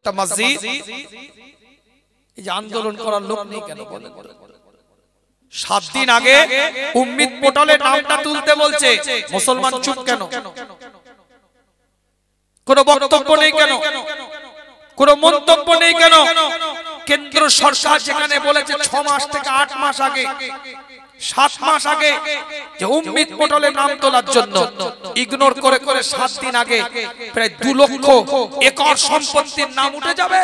একটা মসজিদ এই যে আন্দোলন করার লোক নেই কেন বলেন? 7 দিন আগে উম্মিদ পোর্টালের নামটা তুলতে বলছে, মুসলমান চুপ কেন? কোনো বক্তব্য নেই কেন? কোনো মন্তব্য নেই কেন? কেন্দ্র সরকার যেখানে বলেছে 6 মাস থেকে 8 মাস আগে, 7 মাস আগে যে উম্মিদ পোর্টালের নাম তোলার জন্য, ইগনোর করে করে 7 দিন আগে প্রায় 2 লক্ষ একর সম্পত্তির নাম উঠে যাবে।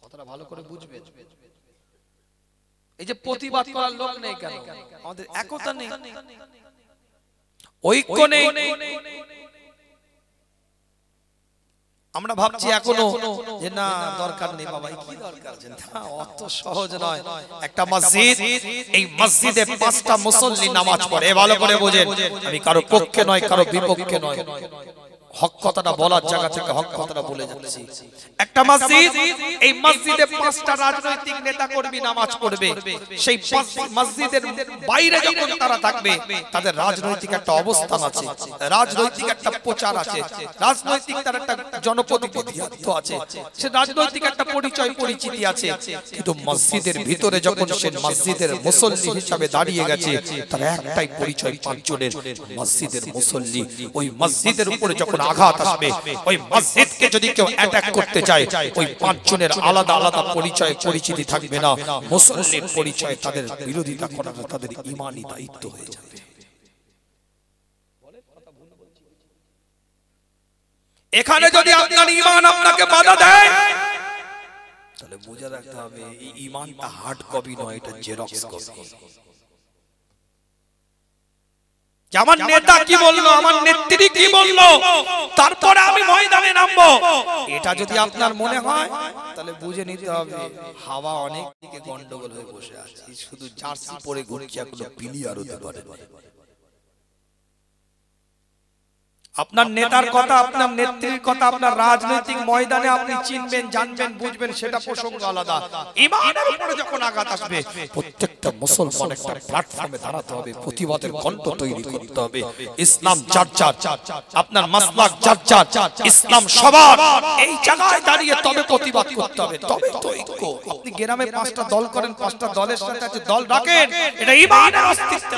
কথাটা ভালো করে বুঝবেন। এই যে প্রতিবাদ করার লোক নেই কেন? আমাদের একতা নেই, ঐক্য নেই। আমরা ভাবছি এখনো যে না দরকার নেই বাবা, কি দরকার আছে? না, অত সহজ নয়। একটা মসজিদ, এই মসজিদে 5টা মুসল্লি নামাজ পড়ে, ভালো করে বোঝেন। আমি কারো পক্ষে নয়, কারো বিপক্ষে নয়, হক কথাটা বলার জায়গা থেকে হক কথাটা বলে যাচ্ছি। একটা মসজিদ, এই মসজিদে 5টা রাজনৈতিক নেতা কর্মী নামাজ পড়বে। সেই মসজিদের বাইরে যখন তারা থাকবে, তাদের রাজনৈতিক একটা অবস্থান আছে, রাজনৈতিক একটা প্রচার আছে, রাজনৈতিক তার একটা জনপ্রতিনিধিত্ব আছে, সে রাজনৈতিক একটা পরিচয় পরিচিতি আছে। কিন্তু মসজিদের ভিতরে যখন সে মসজিদের মুসল্লি হিসাবে দাঁড়িয়ে গেছে, তার একটাই পরিচয় 5 জনের, মসজিদের মুসল্লি। ওই মসজিদের উপরে যখন আঘাত আসবে, ওই মসজিদকে যদি কেউ অ্যাটাক করতে চায়, ওই 5 জনের আলাদা আলাদা পরিচয় পরিচিতি থাকবে না। মুসল্লির পরিচয় তাদের বিরোধিতা করাটা তাদের ঈমানি দায়িত্ব হয়ে যাবে। এখানে যদি আপনার ঈমান আপনাকে বাধা দেয়, তাহলে বুঝে রাখতে হবে এই ঈমানটা হার্ড কপি নয়, এটা জেরক্স কপি। আমার নেতা কি বললো, আমার নেত্রী কি বললো, তারপরে আমি ময়দানে নামবো, এটা যদি আপনার মনে হয়, তাহলে বুঝে নিতে হবে হাওয়া অনেক দিকে গন্ডগোল হয়ে বসে আছে। শুধু জার্সি পরে ঘুরছি, এখনো ক্লিয়ার হতে পারে না। আপনার নেতার কথা, আপনার নেত্রীর কথা আপনার রাজনৈতিক ময়দানে আপনি চিনবেন, জানবেন, বুঝবেন, সেটা প্রসঙ্গ আলাদা। ঈমানের উপরে যখন আঘাত আসবে, প্রত্যেকটা মুসলমান একটা প্ল্যাটফর্মে দাঁড়াতে হবে, প্রতিবাদের কণ্ঠ তৈরি করতে হবে। ইসলাম যার যার, আপনার মাসলাক যার যার, ইসলাম সবার, এই জায়গায় দাঁড়িয়ে তবে প্রতিবাদ করতে হবে, তবে তো ঐক্য। আপনি গ্রামে 5টা দল করেন, 5টা দলের সাথে দল রাখেন, এটা ঈমানের অস্তিত্ব।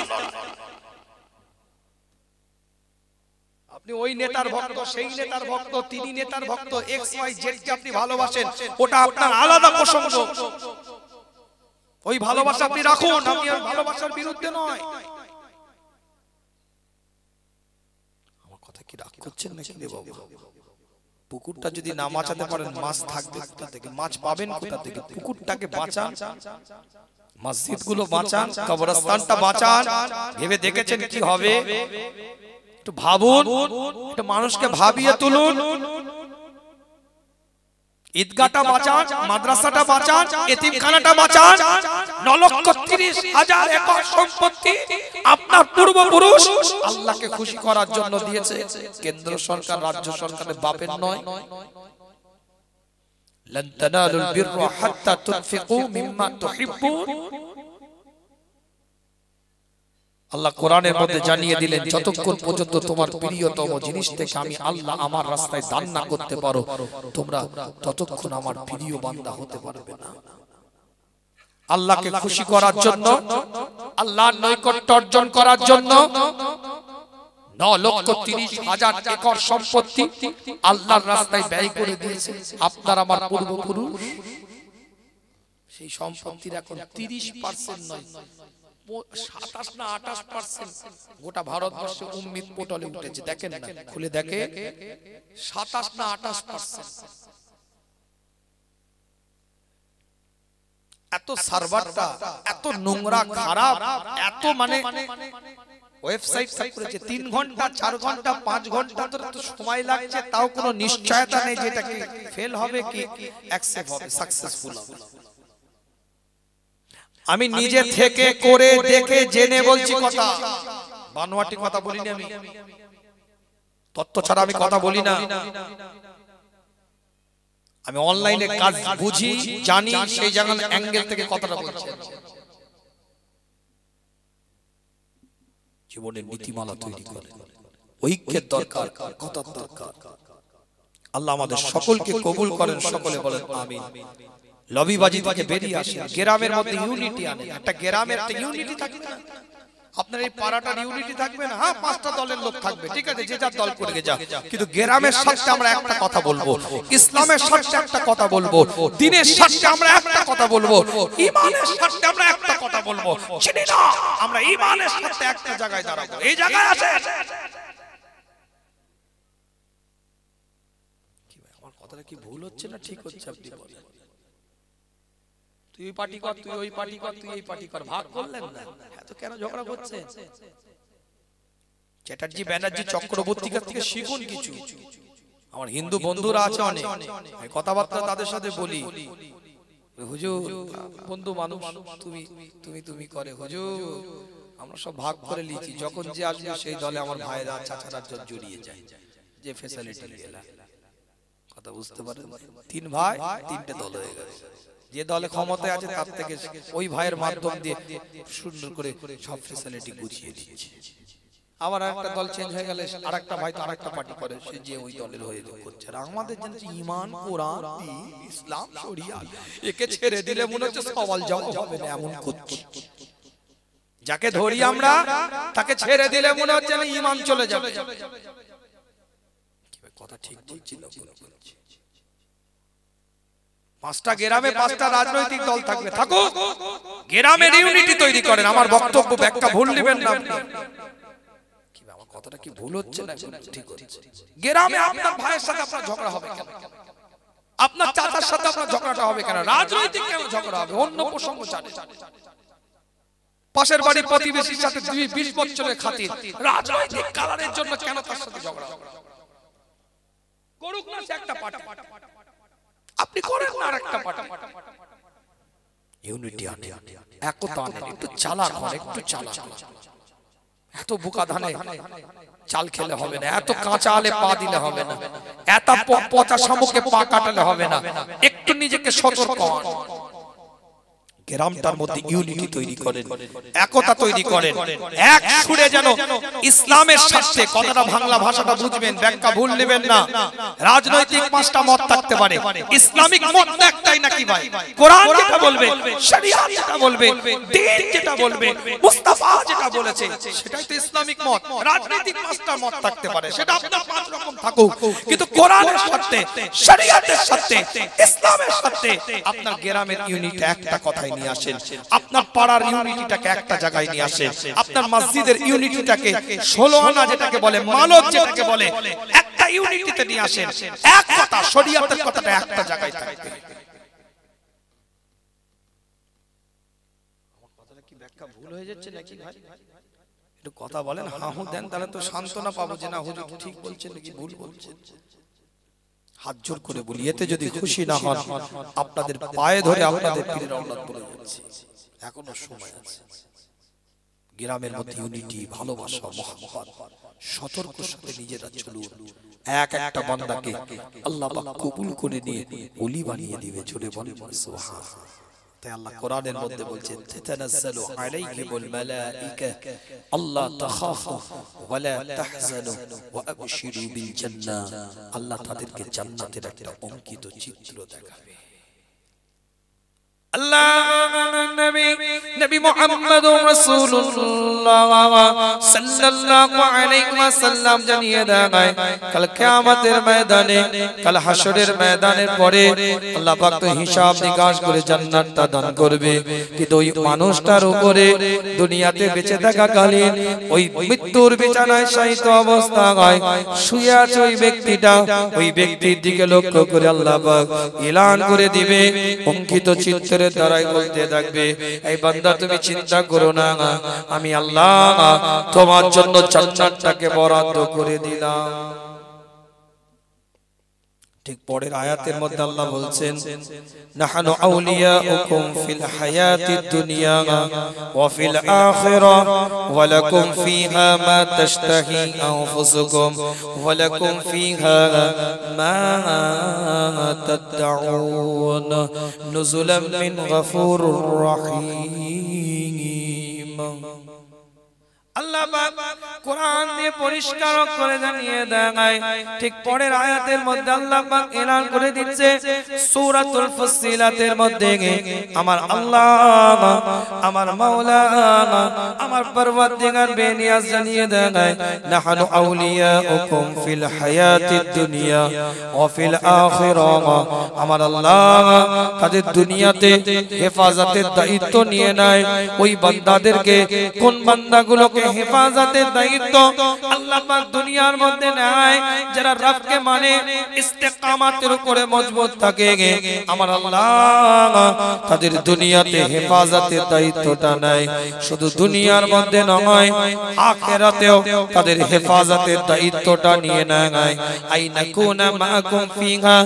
আপনি ওই নেতার ভক্ত, সেই নেতার ভক্ত, তিনি নেতার ভক্ত, XYZ কে আপনি ভালোবাসেন, ওটা আপনার আলাদা প্রসঙ্গ। ওই ভালোবাসা আপনি রাখুন, আপনি ওই ভালোবাসার বিরুদ্ধে নয়। আমার কথা কি রাগ করছেন নাকি রে বাবা? পুকুরটা যদি না বাঁচাতে পারেন, মাছ থাকবে কোথা থেকে? মাছ পাবেন কোথা থেকে? পুকুরটাকে বাঁচান, মসজিদগুলো বাঁচান, কবরস্থানটা বাঁচান। ভেবে দেখেছেন কি হবে? একটু ভাবুন, একটু মানুষকে ভাবিয়ে তুলুন। ঈদগাহটা বাঁচান, মাদ্রাসাটা বাঁচান, এতিমখানাটা বাঁচান। 9,30,000 একর সম্পত্তি আপনার পূর্বপুরুষ আল্লাহকে খুশি করার জন্য দিয়েছে। কেন্দ্র সরকার, রাজ্য সরকারের বাপের নয়। লান তানালুল বিররা হাত্তা তুনফিকু মিম্মা তুহিব্বুন। আল্লাহ কোরআনের মধ্যে জানিয়ে দিলেন, যতক্ষণ পর্যন্ত তোমার প্রিয়তম জিনিস থেকে আমি আল্লাহ আমার রাস্তায় দান না করতে পারো, তোমরা ততক্ষণ আমার প্রিয় বান্দা হতে পারবে না। আল্লাহকে খুশি করার জন্য, আল্লাহর নৈকট্য অর্জন করার জন্য 9,30,000 একর সম্পত্তি আল্লাহর রাস্তায় ব্যয় করে দিয়েছে আপনার আমার পূর্বপুরুষ। সেই সম্পত্তির এখন 30% নয়, 27 না 28% গোটা ভারতবর্ষে উম্মিদ পোর্টালে উঠেছে। দেখেন না, খুলে দেখে, 27 না 28%। এত সার্ভারটা এত নোংরা, খারাপ, এত মানে ওয়েবসাইট করেছে 3 ঘন্টা 4 ঘন্টা 5 ঘন্টা ধরে তো সময় লাগছে, তাও কোনো নিশ্চয়তা নেই যেটা কি ফেল হবে কি অ্যাকসেপ্ট হবে, সাকসেসফুল হবে। আমি নিজে থেকে করে দেখে জেনে বলছি কথা, বানোয়াটি কথা বলিনি আমি, তথ্য ছাড়া আমি কথা বলি না। আমি অনলাইনে কাজ বুঝি, জানি, সেই জায়গার অ্যাঙ্গেল থেকে কথাটা বলছি। জীবনের নীতিমালা তৈরি করে, ঐক্যের দরকার, কথার দরকার। আল্লাহ আমাদের সকলকে কবুল করেন, সকলে বলেন আমিন। লবিবাজি থেকে বেরিয়ে আসেন, গ্রামের মধ্যে ইউনিটি আনেন। একটা গ্রামের একটা ইউনিটি থাকবে না, আপনার এই পাড়াটার ইউনিটি থাকবে না। হ্যাঁ, 5টা দলের লোক থাকবে, ঠিক আছে, যে যার দল করে যা, কিন্তু গ্রামের স্বার্থে আমরা একটা কথা বলবো, ইসলামের স্বার্থে একটা কথা বলবো, দ্বীনের স্বার্থে আমরা একটা কথা বলবো, ঈমানের স্বার্থে আমরা একটা কথা বলবো। চিনি না, আমরা ঈমানের স্বার্থে একটা জায়গায় দাঁড়াবো। এই জায়গায় আছে কি ভাই, আমার কথাটা কি ভুল হচ্ছে না ঠিক হচ্ছে? আপনি বলেন। তুই ওই পার্টি কর, তুই ওই পার্টি কর, তুই এই পার্টি কর, ভাগ করলেন না, এত কেন ঝগড়া করছে? চ্যাটার্জি ব্যানার্জি চক্রবর্তী কাছ থেকে শিখুন কিছু। আমার হিন্দু বন্ধুরা আছে অনেক, কথাবার্তা তাদের সাথে বলি, হুজুর বন্ধু মানুষ, তুমি তুমি তুমি করে, হুজুর আমরা সব ভাগ করে লিখি, যখন যে আসবে সেই দলে আমার ভাইরা চাচারা জড়িয়ে যায়, যে ফ্যাসিলিটি গেলা। কথা বুঝতে পারেন? 3 ভাই 3টে দল হয়ে গেছে, যে দলে ক্ষমতায় আছে তার থেকে ওই ভাইয়ের মাধ্যম দিয়ে সুন্দর করে সব ফ্যাসিলিটি গুছিয়ে দিচ্ছে। আবার একটা দল চেঞ্জ হয়ে গেলে আরেকটা ভাই তো আরেকটা পার্টি করে, সে যে ওই দলের হয়ে করছে। আর আমাদের জন্য ঈমান, কোরআন, দ্বীন, ইসলাম, শরিয়াত, একে ছেড়ে দিলে মনে হচ্ছে সওয়াল জবাব হবে না, এমন করছে। যাকে ধরি আমরা তাকে ছেড়ে দিলে মনে হচ্ছে না ঈমান চলে যাবে। কথা ঠিক বলছি না? 5টা গ্রামে 5টা রাজনৈতিক দল থাকবে, থাকুক, গ্রামের ইউনিটি তৈরি করেন। আমার বক্তব্য ব্যাখ্যা ভুল নেবেন না আপনি। কি আমার কথাটা কি ভুল হচ্ছে না? ঠিক হচ্ছে। গ্রামে আপনার ভাইয়ের সাথে আপনার ঝগড়া হবে কেন? আপনার চাচার সাথে আপনার ঝগড়াটা হবে কেন? রাজনৈতিক কেন ঝগড়া হবে? অন্য প্রসঙ্গ জানে, পাশের বাড়ির প্রতিবেশীর সাথে 20 বছরের খাতির, রাজনৈতিক কারণের জন্য কেন তার সাথে ঝগড়া হবে? করুক না সে একটা পার্টি, আপনি করেন না আরেকটা পার্টি। ইউনিটি আনে, একতা আনে, একটু চালাক হন, একটু চালাক। এত বোকা ধানে চাল খেলে হবে না, এত কাঁচা আলে পা দিলে হবে না, এত পচা শামুকে পা কাটালে হবে না। একটু নিজেকে সতর্ক হন। গ্রামটার মধ্যে ইউনিটি তৈরি করেন, একতা তৈরি করেন, এক সুরে যেন ইসলামের সাথে, কথাটা বাংলা ভাষাটা বুঝবেন, ব্যাখ্যা ভুল নেবেন না। রাজনৈতিক 5টা মত থাকতে পারে, ইসলামিক মত একটাই নাকি ভাই? কোরআন যেটা বলবে, শরিয়াত যেটা বলবে, দ্বীন যেটা বলবে, মুস্তাফা যেটা বলেছে সেটাই তো ইসলামিক মত। রাজনৈতিক 5টা মত থাকতে পারে, সেটা আপনার 5 রকম থাকুক, কিন্তু কোরআনের সাথে, শরিয়াতের সাথে, ইসলামের সাথে আপনার গ্রামের ইউনিটি একটা কথাই নিয়ে আসেন, আপনার পাড়ার ইউনিটিটাকে একটা জায়গায় নিয়ে আসেন, আপনার মসজিদের ইউনিটিটাকে 16 আনা যেটাকে বলে, মালত যেটাকে বলে, একটা ইউনিটিতে নিয়ে আসেন। এক কথা, শরিয়াতের কথাটা একটা জায়গায় থাকবে। আমার কথাটা কি ব্যাখ্যা ভুল হয়ে যাচ্ছে নাকি ভাই? একটু কথা বলেন, হ্যাঁ হু দেন, তাহলে তো সান্ত্বনা পাবো যে না হুজুর ঠিক বলছেন নাকি ভুল বলছেন। হাত জোর করে বলি, এতে যদি খুশি না হন আপনাদের পায়ে ধরে আপনাদের পীরের আওলাদ বলে যাচ্ছি, এখনো সময় আছে। গ্রামের মধ্যে ইউনিটি, ভালোবাসা, মহব্বত, সতর্কের সাথে নিজেরা চলুন। এক একটা বান্দাকে আল্লাহ পাক কবুল করে নিয়ে ওলি বানিয়ে দিবে। জোরে বলেন সুবহানাল্লাহ। তাই আল্লাহ কোরআনের মধ্যে বলছেন, তাতানাজ্জালু আলাইহিমুল মালাইকা আল্লা তাখাফু ওয়া লা তাহজানু ওয়া আবশিরু বিল জান্নাহ। আল্লাহ তাদেরকে জান্নাতের একটা অঙ্কিত চিত্র দেখাবে। আল্লাহ নবী মুহাম্মদুর রাসূলুল্লাহ সাল্লাল্লাহু আলাইহি ওয়াসাল্লাম জানিয়ে দেন, কাল কিয়ামতের ময়দানে, কাল হাসরের ময়দানের পরে আল্লাহ পাক তো হিসাব নিকাশ করে জান্নাতটা দান করবে। কিন্তু ওই মানুষটার উপরে দুনিয়াতে বেঁচে থাকাকালীন ওই মৃত্যুর বিছানায় শায়িত অবস্থায় শুয়ে আছে ওই ব্যক্তিটা, ওই ব্যক্তির দিকে লক্ষ্য করে আল্লাহ পাক এলান করে দিবে, অঙ্কিত চিত্র দ্বারাই বলতে থাকবে, এই বান্দা তুমি চিন্তা করো না, আমি আল্লাহ তোমার জন্য জান্নাতটাকে বরাদ্দ করে দিলাম। ঠিক পরের আয়াতের মধ্যে আল্লাহ বলছেন, নাহনু আউলিয়াউকুম ফিল হায়াতিদ দুনিয়া ওয়া ফিল আখিরাহ ওয়া লাকুম ফিহা মা তাশতাহি আনফুসুকুম ওয়া লাকুম ফিহা মা তাদউন নুজুলাম মিন গফুরুর রহিম। আল্লাহ কোরআন দিয়ে পরিষ্কার করে জানিয়ে দেয়। ঠিক পরের আয়াতের মধ্যে আল্লাহ পাক এলান করে দিচ্ছে সূরাতুল ফুসিলাতের মধ্যে আমার আল্লাহ আমার মাওলা আমার পরওয়ারদিগার বেনিয়াজ জানিয়ে দেয় নাহনু আউলিয়াউকুম ফিল হায়াতিদ দুনিয়া ওয়া ফিল আখিরাহ। আমার আল্লাহ তাদের দুনিয়াতে হেফাজতের দায়িত্ব নিয়ে নেয়। ওই বান্দাদেরকে, কোন বান্দাগুলোকে হেফাজতের দায়িত্ব আল্লাহ পাক দুনিয়ার মধ্যে নেয়, যারা রবকে মানে ইস্তেকামাতের উপরে মজবুত থাকে, আমার আল্লাহ তাদের দুনিয়াতে হেফাজতের দায়িত্বটা নেয়। শুধু দুনিয়ার মধ্যে নয়, আখিরাতেও তাদের হেফাজতের দায়িত্বটা নিয়ে নেয়। আইনা কুনা মাকুম ফিহা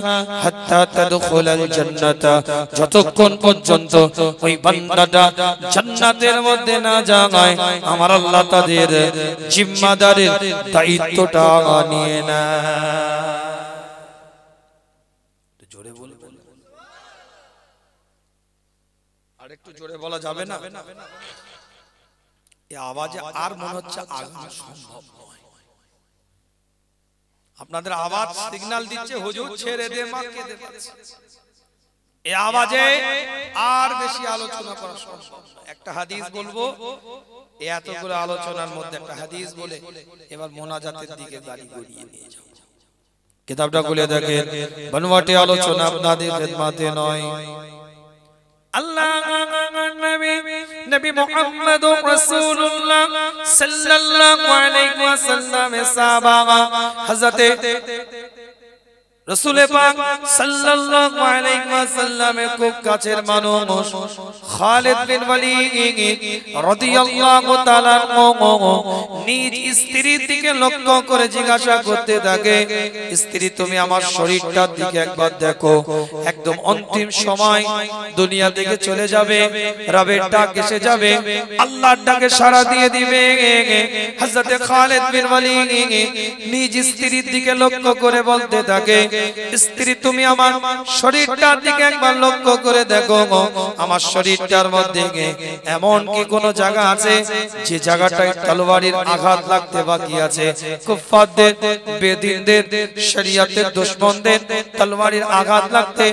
হাত্তা তাদখুলাল জান্নাতা, যতক্ষণ পর্যন্ত ওই বান্দাটা জান্নাতের মধ্যে না যায়, আমার আল্লাহ তাদের জিম্মাদারের দায়িত্বটা নিয়ে নেয়। জোরে বলে আর একটু জোরে বলা যাবে না? এই আওয়াজে আর মনে হচ্ছে আগানো সম্ভব নয়। আপনাদের আওয়াজ সিগন্যাল দিচ্ছে হুজুর ছেড়ে দে, মা কেঁদে পাচ্ছে। এই আওয়াজে আর বেশি আলোচনা করা সম্ভব নয়। একটা হাদিস বলবো, এতগুলো আলোচনার মধ্যে একটা হাদিস বলে এবার মোনাজাতের দিকে গাড়ি গড়িয়ে নিয়ে যাও। কিতাবটা খুলে দেখেন, বনওয়াটি আলোচনা আপনাদের খেদমতে নয়। আল্লাহ নবী মুহাম্মদুর রাসূলুল্লাহ সাল্লাল্লাহু আলাইহি ওয়াসাল্লামের সাহাবা হযরতে রাসূল পাক সাল্লাল্লাহু আলাইহি ওয়াসাল্লামের খুব কাছের মানুষ খালিদ বিন ওয়ালিদ রাদিয়াল্লাহু তাআলা নিজ স্ত্রীর দিকে লক্ষ্য করে জিজ্ঞাসা করতে থাকে, স্ত্রী তুমি আমার শরীরটার দিকে একবার দেখো, একদম অন্তিম সময় দুনিয়া থেকে চলে যাবে, রবের ডাক এসে যাবে, আল্লাহর ডাকে সাড়া দিয়ে দিবে। হযরতে খালিদ বিন ওয়ালিদ নিজ স্ত্রীর দিকে লক্ষ্য করে বলতে থাকে, স্ত্রী তুমি আমার শরীরটার দিকে একবার লক্ষ্য করে দেখো, আমার শরীরটার মধ্যে এমন কি কোন জায়গা আছে যে জায়গাটায় তলোয়ারের আঘাত লাগতে বাকি আছে? কুফফারদের, বেদিনদের, শরীয়তের দুশমনদের তলোয়ারের আঘাত লাগতে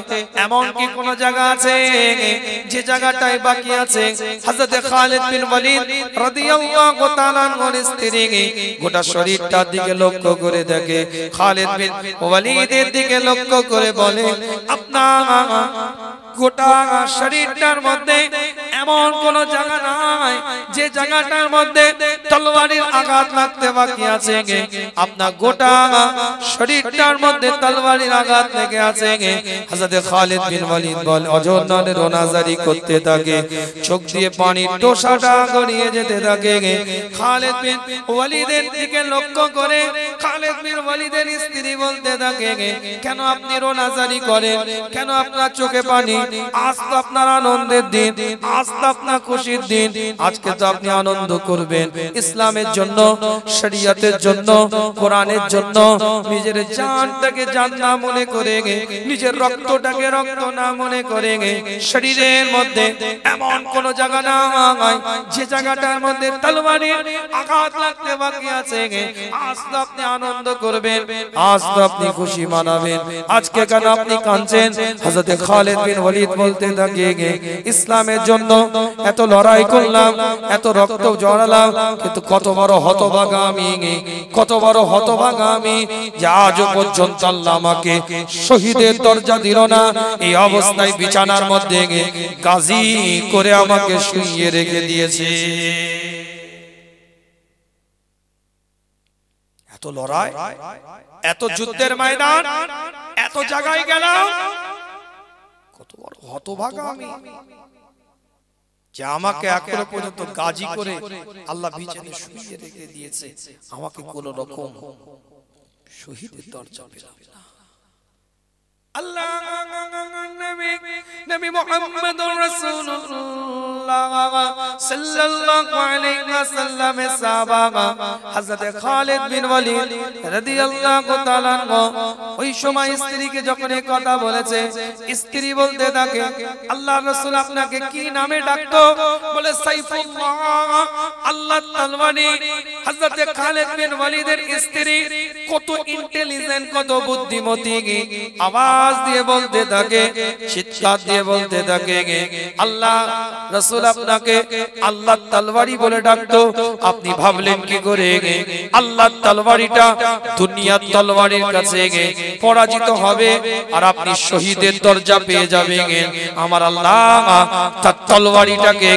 এমন কি কোন জায়গা আছে যে জায়গাটায় বাকি আছে? হযরত খালিদ বিন ওয়ালিদ রাদিয়াল্লাহু তাআলা আনহুর স্ত্রী গোটা শরীরটার দিকে লক্ষ্য করে দেখে, খালিদ বিন ওয়ালিদের দিকে লক্ষ্য করে বলে, আপনার গোটা শরীরটার মধ্যে এমন কোন জায়গা নাই যে জায়গাটার মধ্যে তলোয়ারের আঘাত লাগতে বাকি আছে? আপনার গোটা শরীরটার মধ্যে তলোয়ারের আঘাত লেগে আছে। হযরত খালিদ বিন ওয়ালিদ বল অজরনারে রোনাজারি করতে থাকে, চোখ দিয়ে পানি টোসাটা গড়িয়ে যেতে থাকে। খালিদ বিন ওয়ালিদের দিকে লক্ষ্য করে খালিদ বিন ওয়ালিদের স্ত্রী বলতে থাকে, কেন আপনি রোনাজারি করেন? কেন আপনার চোখে পানি? আজ তো আপনার আনন্দের দিন, আজ তো আপনার খুশির দিন, আজকে তো আপনি আনন্দ করবেন। ইসলামের জন্য, শরীয়তের জন্য, কোরআনের জন্য নিজের জানটাকে জান না মনে করে, নিজের রক্তটাকে রক্ত না মনে করে, শরীরের মধ্যে এমন কোন জায়গা নাই যে জায়গাটার মধ্যে তলোয়ারের আঘাত লাগতে বাকি আছে, আজ তো আপনি আনন্দ করবেন, আজ তো আপনি খুশি মানাবেন। আজকে কেন আপনি কাঁদছেন? হযরত খালিদ বিন ওয়ালিদ বলতে থাকে, ইসলামের জন্য এত লড়াই করলাম, এত রক্ত জড়ালাম, কিন্তু কত বড় হতভাগা আমি, কত বড় হতভাগা আমি যে আজও পর্যন্ত আল্লাহ আমাকে শহীদের দরজা দিল না। এই অবস্থায় বিছানার মধ্যে গাজী করে আমাকে শুইয়ে রেখে দিয়েছে। এত লড়াই, এত যুদ্ধের ময়দান, এত জায়গায় গেলাম, কত বড় হতভাগা আমি যে আমাকে এখনো পর্যন্ত গাজী করে আল্লাহ বিছানায় শুইয়ে রেখে দিয়েছে, আমাকে কোন রকম শহীদের দরজা পেলাম না। আল্লাহ নবী মুহাম্মদুর রাসূলুল্লাহ সাল্লাল্লাহু আলাইহি ওয়াসাল্লামের সাহাবা হযরত খালিদ বিন ওয়ালিদ রাদিয়াল্লাহু তাআলা ওই সময় স্ত্রীকে যখন এই কথা বলেছে, স্ত্রী বলতে থাকে, আল্লাহর রাসূল আপনাকে কি নামে ডাকতো? বলে সাইফুল্লাহ, আল্লাহর তরবারি। হযরত খালিদ বিন ওয়ালিদের স্ত্রী কত ইন্টেলিজেন্ট, কত বুদ্ধিমতী, আওয়াজ দিয়ে বলতে থাকে, চিৎকার দিয়ে বলতে থাকে, আল্লাহ রাসূল আপনাকে আল্লাহর তরবারি বলে ডাকতো। আপনি ভাবলেন কি করে আল্লাহর তরবারিটা দুনিয়ার তরবারির কাছে পরাজিত হবে আর আপনি শহীদের দরজা পেয়ে যাবেন? আমার আল্লাহ তার তরবারিটাকে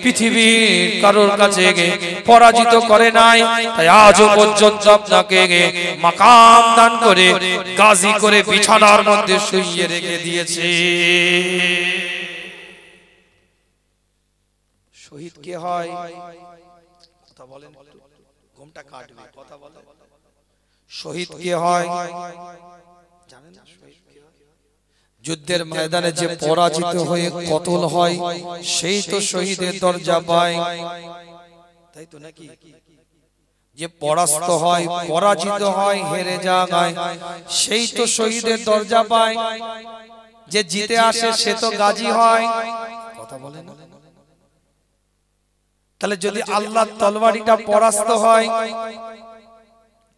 পৃথিবীর কারোর কাছে পরাজিত করে নাই, তাই আজও পর্যন্ত আপনাকে মাকাম দান করে গাজী করে বিছানার মধ্যে শুইয়ে রেখে দিয়েছে। শহীদ কে হয়? কথা বলেন, ঘুমটা কাটবে, কথা বলেন। শহীদ কে হয় জানেন না? শহীদ কে হয়? যুদ্ধের ময়দানে যে পরাজিত হয়ে কতল হয় সেই তো শহীদের দরজা পায়, তাই তো নাকি? যে পরাস্ত হয়, পরাজিত হয়, হেরে যায় সেই তো শহীদের দরজা পায়। যে জিতে আসে সে তো গাজী হয়, কথা বলে না? তাহলে যদি আল্লাহর তরবারিটা পরাস্ত হয়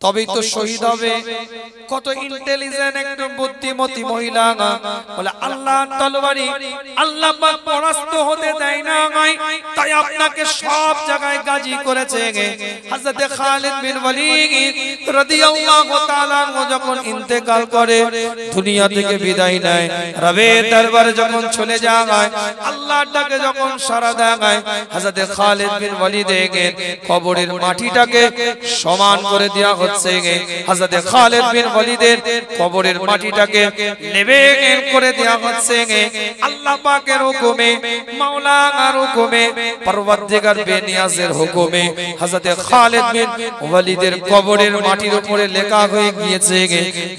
তবেই তো শহীদ হবে। কত ইন্টেলিজেন্ট একদম বুদ্ধিমতী মহিলা, বলে আল্লাহর তরবারি আল্লাহ পাক পরাস্ত হতে দেয় না, তাই আপনাকে সব জায়গায় গাজী করেছে। হযরত খালিদ বিন ওয়ালিদ রাদিয়াল্লাহু তাআলা যখন ইন্তেকাল করে, দুনিয়া থেকে বিদায় নেয়, রবের দরবারে যখন চলে যায়, আল্লাহর ডাকে যখন সাড়া দেয়, হযরত খালিদ বিন ওয়ালিদের কবরের মাটিটাকে সমান করে দেয়া হচ্ছে। হযরত খালিদ বিন ওয়ালিদের কবরের মাটিটাকে লেবেল করে দেয়া হচ্ছে আল্লাহ পাকের হুকুমে, মাওলানার হুকুমে, পরওয়ারদিগার বেনিয়াজের হুকুমে। হযরত খালিদ বিন ওয়ালিদের কবরের মাটির উপরে লেখা হয়ে গিয়েছে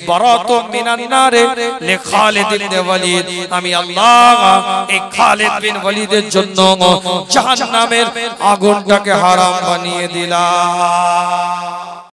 বারাতুম মিনান নারে লি খালিদ বিন ওয়ালিদ। আমি আল্লাহ এই খালিদ বিন ওয়ালিদের জন্য জাহান্নামের আগুনটাকে হারাম বানিয়ে দিলাম।